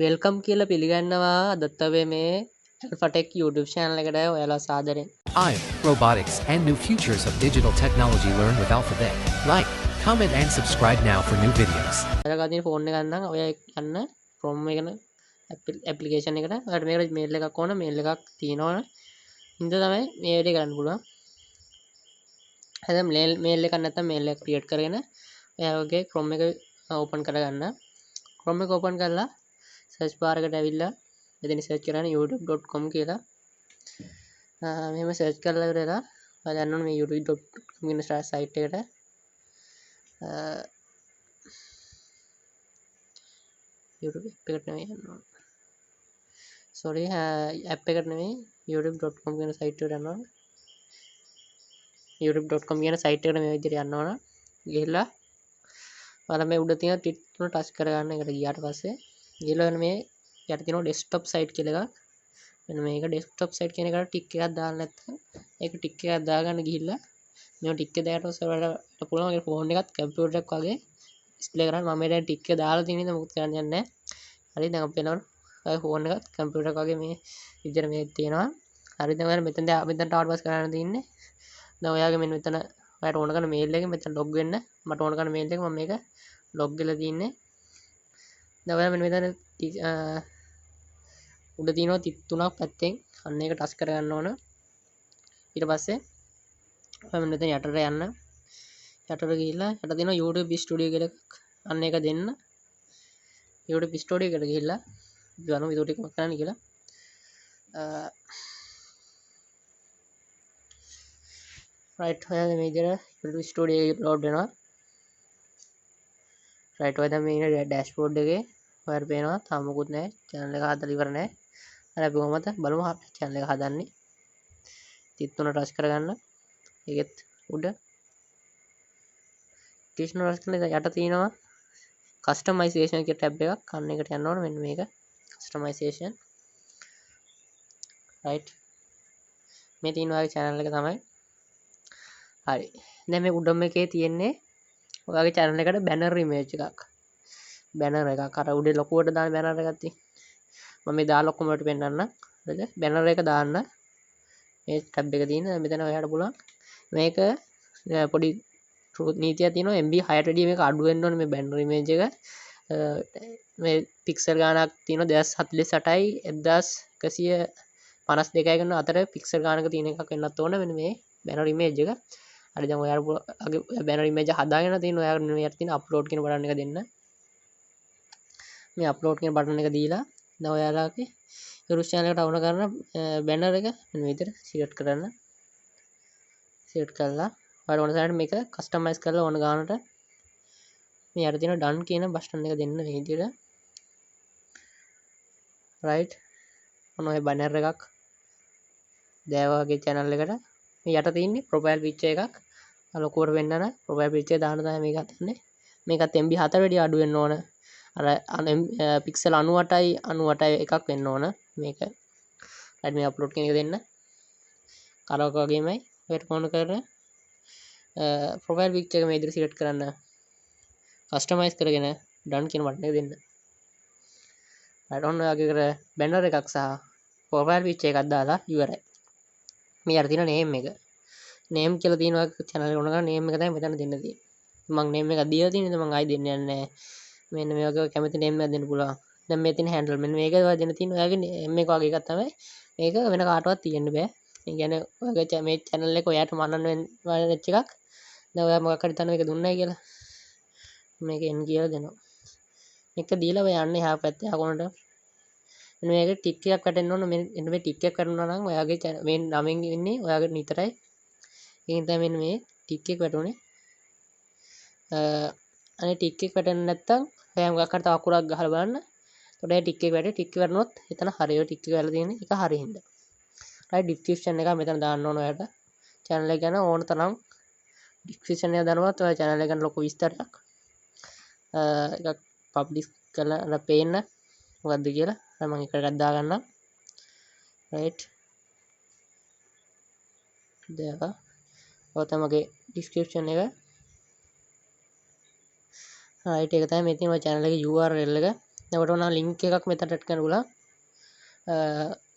Welcome කියලා පිළිගන්නවා අදත් අපේ මේ Alphatech YouTube channel එකට ඔයාලා සාදරයෙන්. AI, robotics, and new futures of digital technology learn with AlphaVec. Like, comment, and subscribe now for new videos. ඔයාලා ගන්න ෆෝන් එක ගන්න ඔය යන්න Chrome එකන application එකට ඔයාලට මේකට mail එකක් ඕන mail එකක් තියෙනවනේ. ඉතින් තමයි මේ වැඩේ කරන්න පුළුවන්. හරිද mail එකක් නැත්නම් mail එක create කරගෙන ඔයාලගේ Chrome එක open කරගන්න. Chrome එක open කරලා search bar එකට ඇවිල්ලා මෙතන search කරන්න youtube.com කියලා. මෙහෙම search කරලා ඉවරලා ඔයාලා යන්න ඕනේ මේ youtube.com කියන site එකට. YouTube app එකට නෙමෙයි යන්න ඕනේ. sorry app එකට නෙමෙයි youtube.com කියන site එකට යන්න ඕනේ. youtube.com කියන site එකට මේ විදිහට යන්න ඕන. ගිහිල්ලා ඔයාලා මේ උඩ තියෙන ටික් තුන ටච් කරගන්න. එකට ගියාට පස්සේ ගිහලා මේ යට තියෙනවා desktop site කියලා එකක්. මෙන්න මේක desktop site කියන එකට ටික් එකක් දාන්න නැත්නම් ඒක ටික් එකක් දාගන්න ගිහිල්ලා මේ ටික් එක දාලා පස්සේ ඔයාලට පුළුවන් ඒ ෆෝන් එකත් කම්පියුටර් එකක් වගේ ඩිස්ප්ලේ කරන්න. මම මේ දැන් ටික් එක දාලා තියෙන ඉතින් මොකද කරන්න යන්නේ නැහැ. හරි දැන් අපි බලමු. ඔය ෆෝන් එකත් කම්පියුටර් එකක් වගේ මේ විදිහට මේ තියෙනවා. හරි දැන් ඔයාලා මෙතෙන්ට ආවට පස්සේ කරන්න තියෙන්නේ දැන් ඔයාගේ මෙන්න මෙතන ඔයාලට ඕන කරන මේල් එකෙන් මෙතන log වෙන්න. මට ඕන කරන මේල් එක මම මේක log වෙලා තින්නේ. දැන් ඔයාලා මෙන්න මෙතන උඩ තියෙනවා තිත් තුනක් පැත්තෙන් අන්න ඒක ටච් කරගන්න ඕන. ඊට පස්සේ ඔයා මෙන්න මෙතන යටට යන්න. යටට ගිහිල්ලා යට තියෙනවා YouTube Studio කියලා එකක්. අන්න ඒක දෙන්න. YouTube Studio එකට ගිහිල්ලා බලමු විතර ටික මොකක්ද කරන්න කියලා. right ඔයාලා මේ විදිහට YouTube Studio එක load වෙනවා. right ඔය දැන් මේ ඉන්නේ dashboard එකේ ඔයාලට පේනවා තාම මොකුත් නැහැ. channel එක හදලා ඉවර නැහැ. හරි අපි කොහොමද බලමු channel එක හදන්නේ. තිත් තුන ටච් කරගන්න. ඒකෙත් උඩ ටිස් තුන ටච් කරලා යට තියෙනවා customization කියන tab එකක්. අන්න එකට යන්න ඕනේ. මෙන්න මේක customization. right මේ තියෙන ඔයාගේ channel එක තමයි. හරි දැන් මේ උඩම එකේ තියෙන්නේ ඔයාගේ channel එකට banner image එකක්. banner එකක් අර උඩේ ලොකුවට දාන banner එකක් තියෙන්නේ. මම මේ දාලා ඔක්කොම වලට පෙන්නන්න. හරිද? banner එක දාන්න. මේ tab එක තියෙන මෙතන ඔයාලට පුළුවන් මේක පොඩි නීතියක් තියෙනවා MB 6ට වැඩිය මේක අඩු වෙන්න ඕනේ මේ banner image එක. මේ pixel ගානක් තියෙනවා 2048යි 1152යි ගන්න අතර pixel ගානක තියෙන එකක් වෙන්නත් ඕන මෙන්න මේ banner image එක. හරි දැන් ඔයාලා banner image හදාගෙන තියෙන ඔයාලා මේ යට තියෙන upload කියන බටන් එක දෙන්න. මේ upload කියන බටන් එක දීලා දැන් ඔයාලාගේ YouTube channel එකට අවුන කරන banner එක මෙන්න විදිහට select කරන්න. select කරලා ඔයාලා ඕන සයිඩ් මේක customize කරලා ඕන ගානට මේ යට තියෙන done කියන බටන් එක දෙන්න මේ විදිහට. right ඔන්න ඔය banner එකක් දෑවාගේ channel එකට මේ යට තියෙන්නේ profile picture එකක්. ලොකුවට වෙන්න නම් profile picture දාන්න තමයි මේක හදන්නේ. මේකත් MB 4 වැඩි අඩු වෙන්න ඕන. අර pixel 98යි 98යි එකක් වෙන්න ඕන මේක. right මේ upload කියන එක දෙන්න. කරවක වගේමයි ඔයාලට ඕන කරන profile picture එක මේ විදිහට select කරන්න. customize කරගෙන done කියන බටන් එක දෙන්න. right ඔන්න ඔයාගේ කර banner එකක් සහ profile picture එකක් දාලා ඉවරයි. මේ යට තියෙන name එක. name කියලා තියෙනවා channel එක ඕන කරන name එක තමයි මෙතන දෙන්න තියෙන්නේ. මම name එක දීලා තියෙන ඉතින් මම ආයි දෙන්න යන්නේ නැහැ. මෙන්න මේ වගේ කැමති name එකක් දෙන්න පුළුවන්. දැන් මේ තියෙන handle මෙන්න මේක ඔයා දෙන්න තියෙන ඔයාගේ name එක වගේ එකක් තමයි. මේක වෙන කාටවත් තියෙන්න බෑ. ඒ කියන්නේ ඔයාගේ මේ channel එක ඔයාට මනන්න වෙච්ච එකක්. දැන් ඔයා මොකක් හරි තන මේක දුන්නයි කියලා. මේක n කියලා දෙනවා. මේක දීලා ඔයා යන්නේ එහා පැත්තේ අකොනට. මෙන්න මේක ටික් එකක් වැටෙන්න ඕන. මෙන්න මේ ටික් එක කරනවා නම් ඔයාගේ මේ නමෙන් ඉන්නේ ඔයාගේ නිතරයි. ඒකෙන් තමයි මෙන්න මේ ටික් එක වැටුනේ. අනේ ටික් එක වැටෙන්නේ නැත්නම් ඔයා මොකක් හරි තව අකුරක් ගහලා බලන්න. එතකොට ඒ ටික් එක වැටේ. ටික් එක වැටුනොත් එතන හරිය ටික් එක වැටලා තියෙන්නේ ඒක හරියින්ද. right description එක මෙතන දාන්න ඕන ඔයාලට. channel එක ගැන ඕන තරම් description එක දානවත් ඔයා channel එක ගැන ලොකු විස්තරයක් එකක් publish කරලා පේන්න මොකද්ද කියලා මම එකක් දාගන්නම්. right දැන් ඔය තමයි description එක. right ඒක තමයි මේ තියෙන channel එකේ URL එක. එතකොට ඔන්න ලින්ක් එකක් මෙතනට ඇඩ් කරන්න පුළුවන්.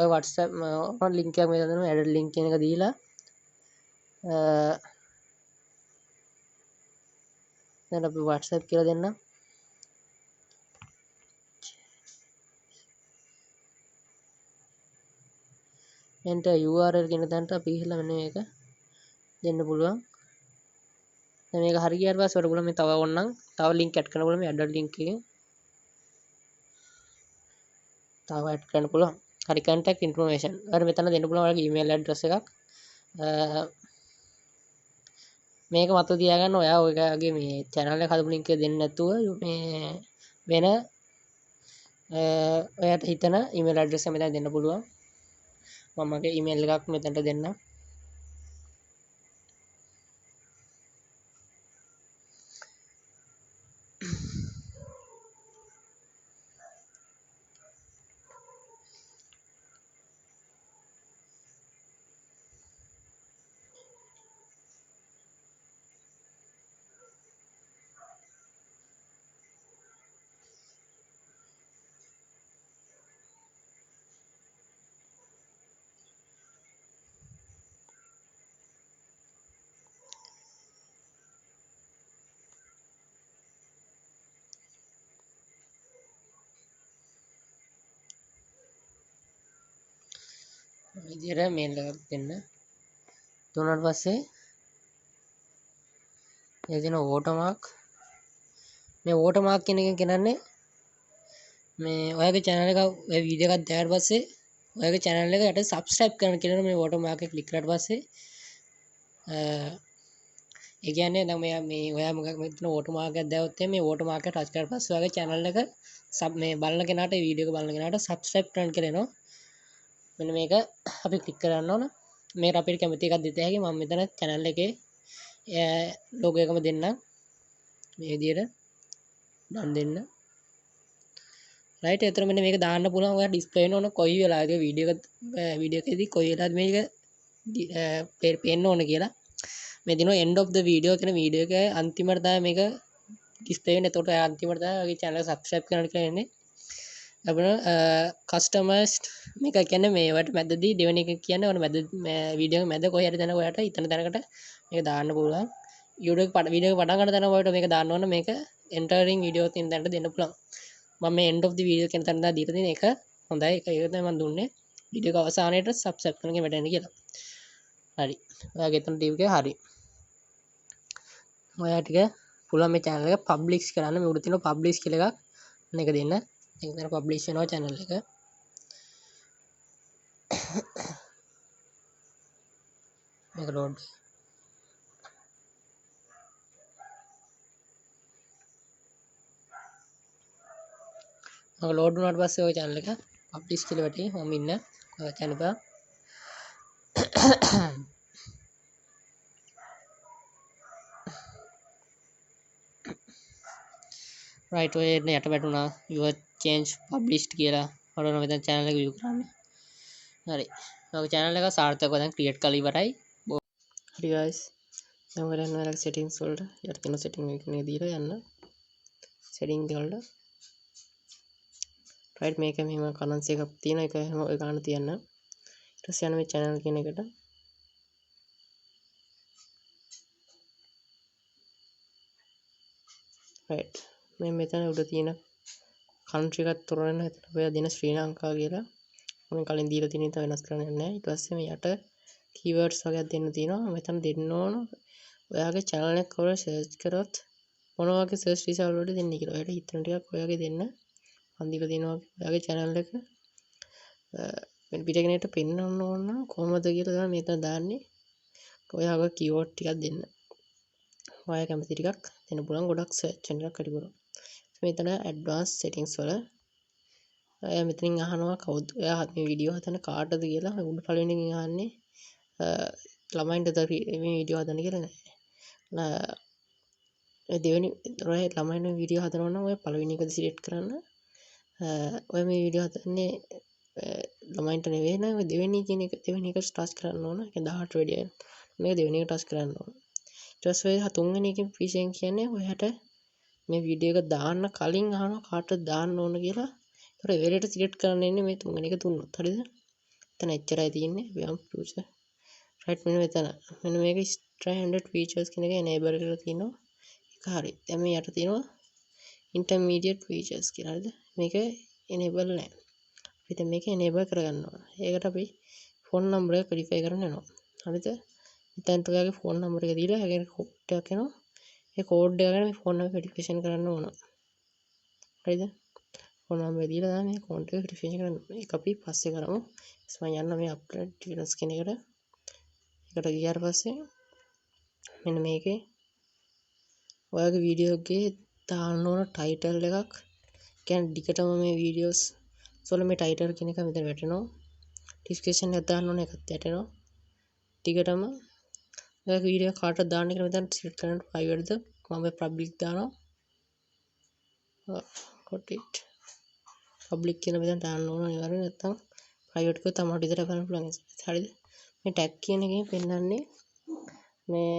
ඔය WhatsApp ඔන්න ලින්ක් එකක් මෙතන දෙනවා ඇඩ් ලින්ක් කියන එක දීලා දැන් අපි WhatsApp කියලා දෙන්නම්. enter URL කියන තැනට අපි ගිහලා මෙන්න මේක දෙන්න පුළුවන්. දැන් මේක හරි ගියාට පස්සේ ඔයාලට පුළුවන් මේ තව ඕනනම් තව ලින්ක් ඇඩ් කරන්න පුළුවන් මේ ඇඩ් ලින්ක් එකෙන් තව ඇඩ් කරන්න පුළුවන්. හරි contact information. ඔයාලට මෙතන දෙන්න පුළුවන් ඔයාලගේ email address එකක්. මේක මතක තියාගන්න ඔයා ඔයගේ මේ channel එක හදපු link එක දෙන්න නැතුව මේ වෙන ඔයාට හිතන email address එක මෙතන දෙන්න පුළුවන්. මම මගේ email එකක් මෙතනට දෙන්නම්. විදිහට mail එකක් දෙන්න. දුන්නාට පස්සේ මේ දෙන watermark මේ watermark කියන එකෙන් කරන්නේ මේ ඔයාගේ channel එක ඔය වීඩියෝ එකක් දැම්මට පස්සේ ඔයාගේ channel එක යට subscribe කරන්න කියන මේ watermark එක click කරාට පස්සේ ඒ කියන්නේ දැන් මේ ඔයා මොකක් මෙතන watermark එකක් දැවුවොත් මේ watermark එක touch කරාට පස්සේ ඔයාගේ channel එක මේ බලන කෙනාට මේ වීඩියෝ එක බලන කෙනාට subscribe කරන්න කියලා එනවා. මෙන්න මේක අපි ක්ලික් කරන්න ඕන. මේකට අපිට කැමති එකක් දෙත හැකි. මම මෙතන channel එකේ logo එකම දෙන්නම්. මේ විදිහට done දෙන්න. right එතන මෙන්න මේක දාන්න පුළුවන්. ඔයා display වෙන ඕන කොයි වෙලාවක වීඩියෝ එකේදී කොයි වෙලාවද මේක පේන්න ඕන කියලා. මේ දිනෝ end of the video කියන වීඩියෝ එකේ අන්තිමට තමයි මේක display වෙන්නේ. එතකොට ඔයා අන්තිමට තමයි ඔයගේ channel එක subscribe කරන්න කියලා එන්නේ. අපිට customers මේක කියන්නේ මේවට මැදදී දෙවෙනි එක කියන්නේ ඔන්න මැද වීඩියෝ එක මැද කොහේ හරි දැන ඔයාට ඉතන දැනකට මේක දාන්න පුළුවන්. YouTube එක වීඩියෝ එක පටන් ගන්න තැන ඔයාලට මේක දාන්න ඕන මේක entering video කියන තැනට දෙන්න පුළුවන්. මම මේ end of the video කියන තැන දීලා තියෙන එක හොඳයි. ඒක තමයි මම දුන්නේ. වීඩියෝ එක අවසානයේට subscribe කරන්න වැටෙන්න කියලා. හරි. ඔයාගේ එතන ටීවී එක හරි. ඔයා ටික පුළුවන් මේ channel එක publish කරන්න. මේ උඩ තියෙන publish කියලා එකක් මේක දෙන්න. ඒක තමයි publish වෙනවා channel එක. මේක load load වුණාට පස්සේ ඔය channel එක publish කියලා වැටි මම ඉන්න channel එක right ඔය යට වැටුණා your change published කියලා ඔයාලා මෙතන channel එක view කරන්න. හරි. ඔයගේ channel එක සාර්ථකව දැන් create කරලා ඉවරයි. හරි guys. දැන් ඔයාලා settings වලට යට තියෙන setting එකේ දීලා යන්න. setting වලට right මේක මෙහෙම currency එකක් තියෙන එක ඔය ගන්න තියන්න. ඊට පස්සේ යන මේ channel කියන එකට right මේ මෙතන උඩ තියෙන country එකක් තොරන්න හිතලා ඔයා දෙන ශ්‍රී ලංකා කියලා මම කලින් දීලා තියෙන එක වෙනස් කරන්න නැහැ. ඊට පස්සේ මේ යට keywords වගේක් දෙන්න තියෙනවා. මෙතන දෙන්න ඕන ඔයාගේ channel එක කවර search කරොත් මොන වගේ search result වලට දෙන්නේ කියලා. ඔයාලට හිතන ටිකක් ඔයාගේ දෙන්න. මම දීලා තියෙනවා ඔයාගේ channel එක වෙන පිටගෙනට පෙන්වන්න ඕන නම් කොහොමද කියලා තමයි මෙතන දාන්නේ. ඔයාගේ keyword ටිකක් දෙන්න. ඔයා කැමති ටිකක් දෙන්න පුළුවන්. ගොඩක් search වෙන එකක් හරි පුළුවන්. මෙතන advanced settings වල ඔයා මෙතනින් අහනවා කවුද ඔයා මේ වීඩියෝ හදන කාටද කියලා. උඩ පළවෙනි එකෙන් අහන්නේ ළමයින්ටද මේ වීඩියෝ හදන්න කියලා නෑ. දෙවෙනි ඔය ළමයින් වීඩියෝ හදනවා නම් ඔය පළවෙනි එක සිලෙක්ට් කරන්න. ඔය මේ වීඩියෝ හදන්නේ ළමයින්ට නෙවෙයි නේද? ඔය දෙවෙනි කියන එක දෙවෙනි එක ටච් කරන්න ඕන. ඒක 18 වැඩි මේක දෙවෙනි එක ටච් කරන්න ඕන. ඊට පස්සේ ඔය තුන්වෙනි එකෙන් ෆිෂන් කියන්නේ ඔයාට මේ වීඩියෝ එක දාන්න කලින් අහනවා කාටද දාන්න ඕන කියලා. ඒතර එවෙලට සිලෙක්ට් කරන්න ඉන්නේ මේ තුන්වෙනි එක දුන්නොත්. හරිද? එතන එච්චරයි තියෙන්නේ. වම් ෆියුචර්. රයිට් මෙන්න මෙතන. මෙන්න මේක standard features කියන එක enable කරලා තියෙනවා. ඒක හරි. දැන් මේ යට තියෙනවා intermediate features කියලා. හරිද? මේක enable නැහැ. අපි දැන් මේක enable කරගන්න ඕන. ඒකට අපි phone number එක verify කරන්න යනවා. හරිද? මෙතනට ඔයාගේ phone number එක දීලා ඒකේ code එකක් එනවා. ඒ code එක ගන්න මේ phone number verification කරන්න ඕන. හරිද? phone number දීලා දාන්න මේ code එක verification කරන්න ඕන. ඒක අපි පස්සේ කරමු. මම යන්න මේ upload details කියන එකට. ඒකට ගියාට පස්සේ මෙන්න මේකේ ඔයාගේ වීඩියෝ එකේ දාන්න ඕන ටයිටල් එකක්. කියන්නේ දිගටම මේ වීඩියෝස් වල මේ ටයිටල් කියන එක මෙතන වැටෙනවා. ඩිස්ක්‍රිප්ෂන් එකක් දාන්න ඕන එකත් වැටෙනවා. දිගටම ඔයාගේ වීඩියෝ කාටද දාන්න කියලා මෙතන සිලෙක්ට් කරන්න ප්‍රයිවට්ද මම පබ්ලික් දානවා. got it. පබ්ලික් කියලා මෙතන දාන්න ඕන අනිවාර්යෙන් නැත්නම් ප්‍රයිවට් එකක තමයි විතර කරන්න පුළුවන්. හරිද? මේ ටැග් කියන එකෙන් පෙන්නන්නේ මේ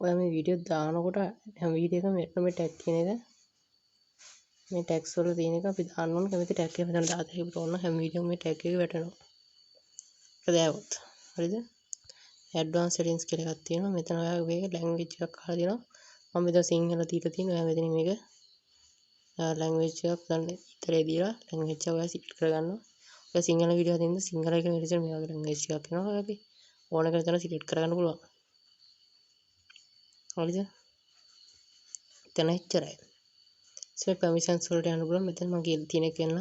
ඔයා මේ වීඩියෝ දානකොට හැම වීඩියෝ එකම මෙන්න මේ ටැග් කියන එක මේ ටැග්ස් වල තියෙන එක අපි දාන්න ඕන කැමති ටැග් එක මෙතන දාලා තිබුණා ඕන හැම වීඩියෝම මේ ටැග් එක වැටෙනවා. ඒක දැවුවොත්. හරිද? ඇඩ්වාන්ස් සෙටින්ග්ස් කියලා එකක් තියෙනවා. මෙතන ඔයාගේ මේක ලැන්ග්වේජ් එකක් අහලා තියෙනවා. මම මෙතන සිංහල දීලා තියෙනවා. ඔයා මෙතන මේක ලැන්ග්වේජ් එකක් ගන්න ඉතරේ දීලා ලැන්ග්වේජ් එක ඔයා සිලෙක්ට් කරගන්නවා. ඔයා සිංහල වීඩියෝ හදින්න සිංහල එක මෙතන මේ වගේ ලැන්ග්වේජ් එකක් එනවා. ඔයාගේ ඕන කෙනෙක් තන සිලෙක්ට් කරගන්න පුළුවන්. හරිද? එතන එච්චරයි. මේ permissions වලට යන්න පුළුවන්. මෙතන මම කියලා තියෙන එක කියන්න.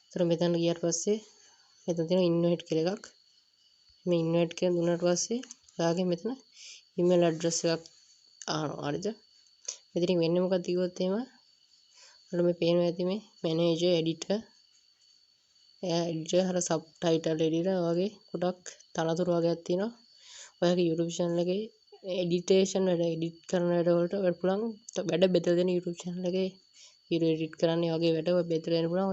ඒතර මෙතන ගියාට පස්සේ මෙතන තියෙන invite කියලා එකක්. මේ invite කියන දුන්නාට පස්සේ ඔයාගේ මෙතන email address එකක් අහනවා. හරිද? මෙතනින් වෙන්නේ මොකක්ද කිව්වොත් එහෙම අර මේ පේනවා ඇති මේ manager editor editor අර subtitle editor වගේ ගොඩක් තනතුරු වගේක් තියෙනවා. ඔයාගේ YouTube channel එකේ editation වැඩ edit කරන වැඩ වලට ඔයාලට පුළුවන් වැඩ බෙදලා දෙන YouTube channel එකේ video edit කරන්න වගේ වැඩ ඔය බෙදලා දෙන්න පුළුවන්.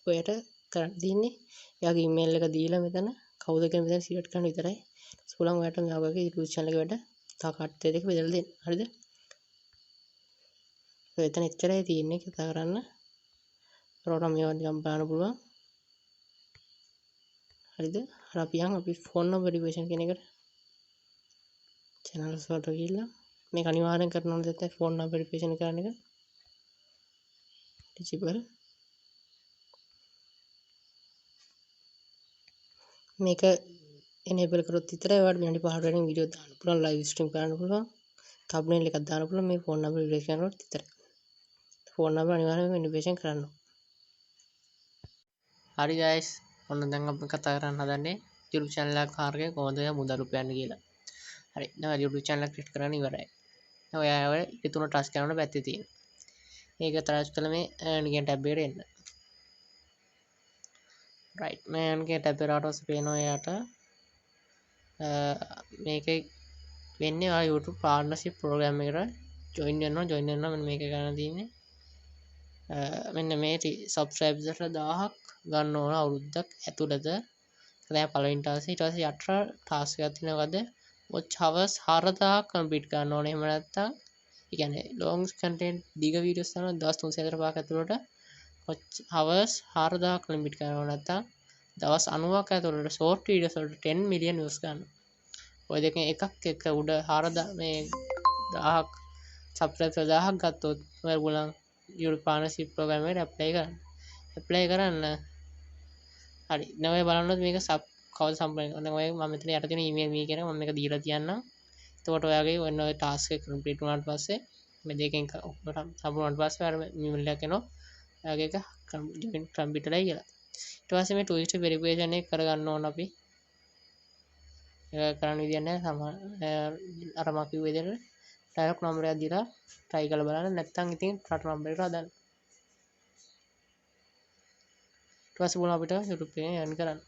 ඔයට කරන්න තියෙන්නේ එයාගේ email එක දීලා මෙතන කවුද කියලා මෙතන select කරන්න විතරයි. ඊට පුළුවන් ඔයාලට මේ වගේ YouTube channel එකේ වැඩ තව කට්ටේ දෙක බෙදලා දෙන්න. හරිද? එතන එච්චරයි තියෙන්නේ කතා කරන්න. ඒකට මේවා නිකන් බලන්න පුළුවන්. හරිද? අර අපි phone number verification කියන එකට channels වලට ගිහිල්ලා මේක අනිවාර්යෙන් කරන්න ඕනේ නැත්නම් phone number verification කරන එක. disable මේක enable කරොත් විතරයි ඔයාලට විනාඩි 5කට වඩා වීඩියෝ දාන්න පුළුවන් live stream කරන්න පුළුවන් thumbnail එකක් දාන්න පුළුවන් මේ phone number verification කරනකොට විතරයි. phone number අනිවාර්යයෙන්ම verification කරන්න ඕනේ. හරි guys ඔන්න දැන් අපි කතා කරන්න හදන්නේ YouTube channel එකක් කාර්යය කොහොමද මුදල් උපයන්නේ කියලා. හරි දැන් YouTube channel එක ක්‍රියේට් කරන්න ඉවරයි. දැන් ඔයාලා ඒ තුන ටච් කරනකොට පැත්තේ තියෙන. මේක ටච් කළා මේ earn කියන ටැබ් එකට එන්න. right මේ earn කියන ටැබ් එකට ආවට පස්සේ පේනවා එයාට මේකේ වෙන්නේ ඔයා YouTube partnership program එකට join වෙනවා මෙන්න මේක ගන්න තියෙන්නේ. මෙන්න මේ subscribers 1000ක් ගන්න ඕන අවුරුද්දක් ඇතුළත. දැන් පළවෙනි ටාස්ක් ඊට පස්සේ යට ටාස්ක් එකක් තියෙනවද watch hours 4000ක් කම්ප්ලීට් කරන්න ඕනේ. එහෙම නැත්නම් ඒ කියන්නේ long content දිග වීඩියෝස් තමයි දවස් 345ක් ඇතුළත watch hours 4000ක් limit කරනවා. නැත්නම් දවස් 90ක් ඇතුළත short videos වලට 10 million views ගන්න. ඔය දෙකෙන් එකක් එක උඩ 4000 මේ 1000ක් subscriber 1000ක් ගත්තොත් ඔයගොල්ලන් YouTube partnership program එකට apply කරන්න. හරි දැන් ඔය බලන්නත් මේක සබ් කවද සම්පූර්ණ කරනවා. දැන් ඔය මම මෙතන යට තියෙන email මේ කියන මම මේක දීලා තියන්නම්. එතකොට ඔයාගේ ඔන්න ඔය task එක complete වුණාට පස්සේ මේ දෙකෙන් සම්පූර්ණ වුණාට පස්සේ අර email එකක් එනවා. ඔයාගේ එක කම්පියුටරයි කියලා. ඊට පස්සේ මේ two step verification එක කරගන්න ඕන අපි. ඒක කරන්න විදියක් නැහැ. අර මම කිව්ව විදිහට direct number එකක් දීලා try කරලා බලන්න. නැත්නම් ඉතින් රට number එකට හදන්න. ඊට පස්සේ බලන්න අපිට YouTube එකෙන් earn කරන්න.